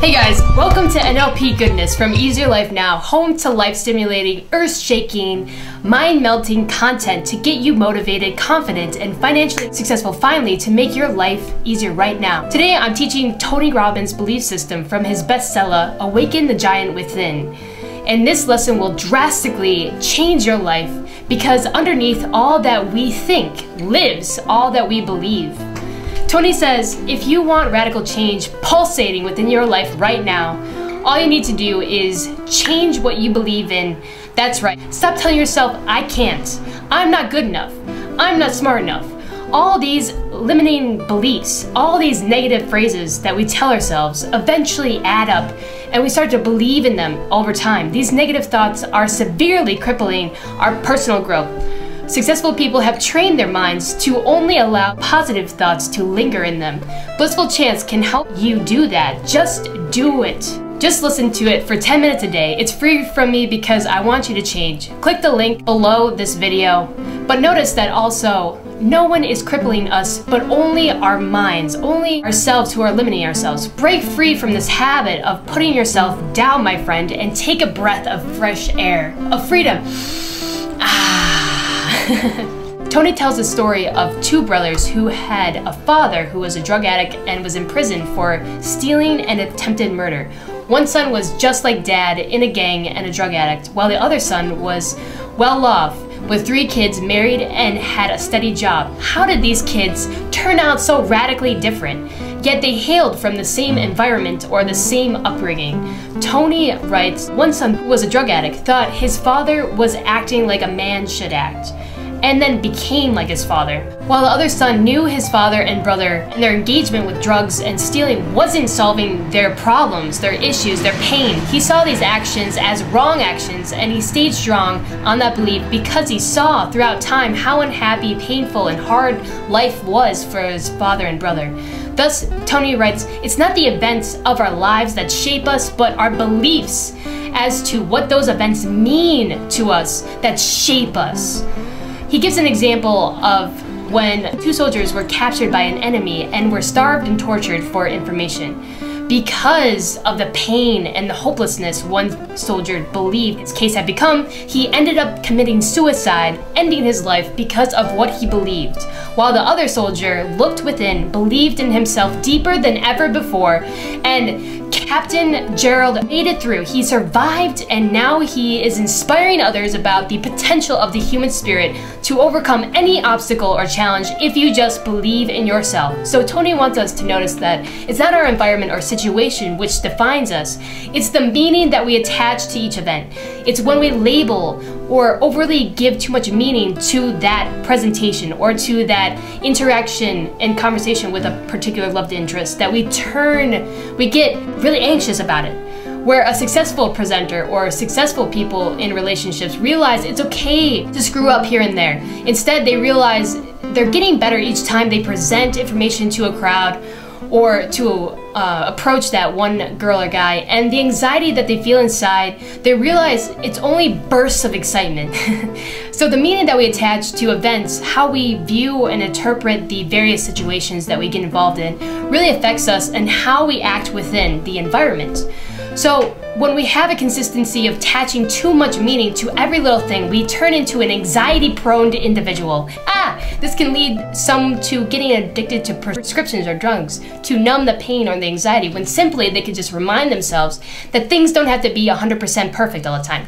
Hey guys, welcome to NLP Goodness from Ease Your Life Now, home to life-stimulating, earth-shaking, mind-melting content to get you motivated, confident, and financially successful finally to make your life easier right now. Today I'm teaching Tony Robbins' belief system from his bestseller, Awaken the Giant Within. And this lesson will drastically change your life because underneath all that we think lives all that we believe. Tony says, if you want radical change pulsating within your life right now, all you need to do is change what you believe in. That's right. Stop telling yourself, I can't, I'm not good enough, I'm not smart enough. All these limiting beliefs, all these negative phrases that we tell ourselves eventually add up and we start to believe in them over time. These negative thoughts are severely crippling our personal growth. Successful people have trained their minds to only allow positive thoughts to linger in them. Blissful Chance can help you do that. Just do it. Just listen to it for 10 minutes a day. It's free from me because I want you to change. Click the link below this video. But notice that also, no one is crippling us, but only our minds, only ourselves who are limiting ourselves. Break free from this habit of putting yourself down, my friend, and take a breath of fresh air, of freedom. Tony tells a story of two brothers who had a father who was a drug addict and was in prison for stealing and attempted murder. One son was just like dad, in a gang and a drug addict, while the other son was well off, with 3 kids, married, and had a steady job. How did these kids turn out so radically different? Yet they hailed from the same environment or the same upbringing. Tony writes, one son who was a drug addict thought his father was acting like a man should act, and then became like his father, while the other son knew his father and brother and their engagement with drugs and stealing wasn't solving their problems, their issues, their pain. He saw these actions as wrong actions, and he stayed strong on that belief because he saw throughout time how unhappy, painful, and hard life was for his father and brother. Thus, Tony writes, it's not the events of our lives that shape us, but our beliefs as to what those events mean to us that shape us. He gives an example of when 2 soldiers were captured by an enemy and were starved and tortured for information. Because of the pain and the hopelessness one soldier believed his case had become, he ended up committing suicide, ending his life because of what he believed. While the other soldier looked within, believed in himself deeper than ever before, and Captain Gerald made it through. He survived, and now he is inspiring others about the potential of the human spirit to overcome any obstacle or challenge if you just believe in yourself. So Tony wants us to notice that it's not our environment or situation which defines us. It's the meaning that we attach to each event. It's when we label or overly give too much meaning to that presentation or to that interaction and conversation with a particular loved interest that we get really anxious about it. Where a successful presenter or successful people in relationships realize it's okay to screw up here and there. Instead, they realize they're getting better each time they present information to a crowd or to approach that one girl or guy, and the anxiety that they feel inside, they realize it's only bursts of excitement. So the meaning that we attach to events, how we view and interpret the various situations that we get involved in, really affects us and how we act within the environment. So when we have a consistency of attaching too much meaning to every little thing, we turn into an anxiety-prone individual. This can lead some to getting addicted to prescriptions or drugs to numb the pain or the anxiety, when simply they could just remind themselves that things don't have to be 100% perfect all the time.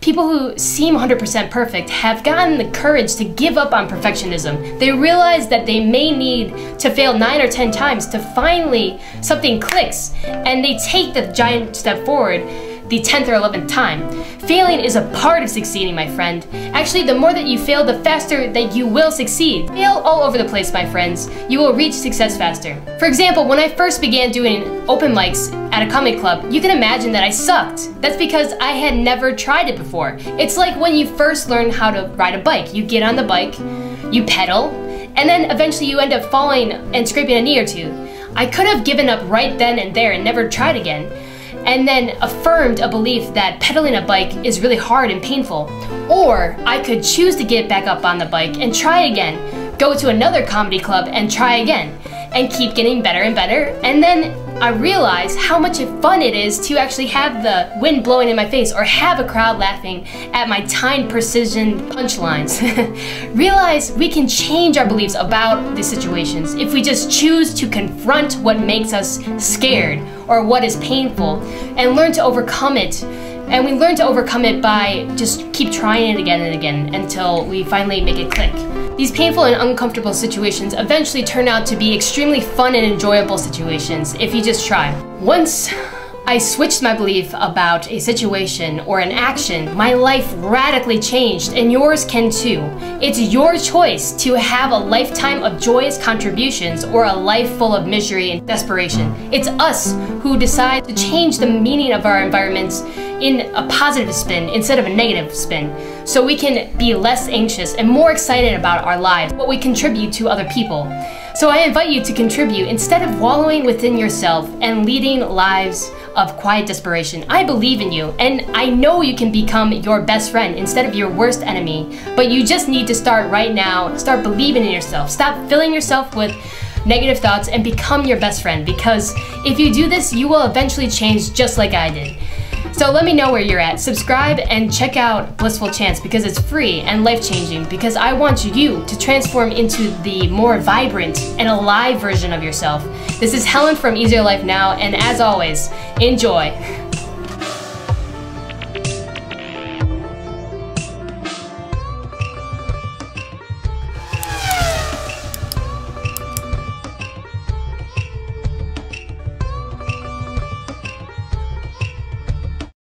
People who seem 100% perfect have gotten the courage to give up on perfectionism. They realize that they may need to fail 9 or 10 times to finally something clicks, and they take the giant step forward the 10th or 11th time. Failing is a part of succeeding, my friend. Actually, the more that you fail, the faster that you will succeed. Fail all over the place, my friends. You will reach success faster. For example, when I first began doing open mics at a comedy club, you can imagine that I sucked. That's because I had never tried it before. It's like when you first learn how to ride a bike. You get on the bike, you pedal, and then eventually you end up falling and scraping a knee or 2. I could have given up right then and there and never tried again, and then affirmed a belief that pedaling a bike is really hard and painful. Or I could choose to get back up on the bike and try again, go to another comedy club and try again, and keep getting better and better, and then I realize how much fun it is to actually have the wind blowing in my face or have a crowd laughing at my timed precision punchlines. Realize we can change our beliefs about these situations if we just choose to confront what makes us scared or what is painful and learn to overcome it. And we learn to overcome it by just keep trying it again and again until we finally make it click. These painful and uncomfortable situations eventually turn out to be extremely fun and enjoyable situations if you just try. Once I switched my belief about a situation or an action, my life radically changed, and yours can too. It's your choice to have a lifetime of joyous contributions or a life full of misery and desperation. It's us who decide to change the meaning of our environments in a positive spin instead of a negative spin, so we can be less anxious and more excited about our lives, what we contribute to other people. So I invite you to contribute instead of wallowing within yourself and leading lives of quiet desperation. I believe in you, and I know you can become your best friend instead of your worst enemy, but you just need to start right now. Start believing in yourself. Stop filling yourself with negative thoughts and become your best friend, because if you do this, you will eventually change just like I did. So let me know where you're at. Subscribe and check out Blissful Chance because it's free and life-changing, because I want you to transform into the more vibrant and alive version of yourself. This is Helen from Easier Life Now, and as always, enjoy.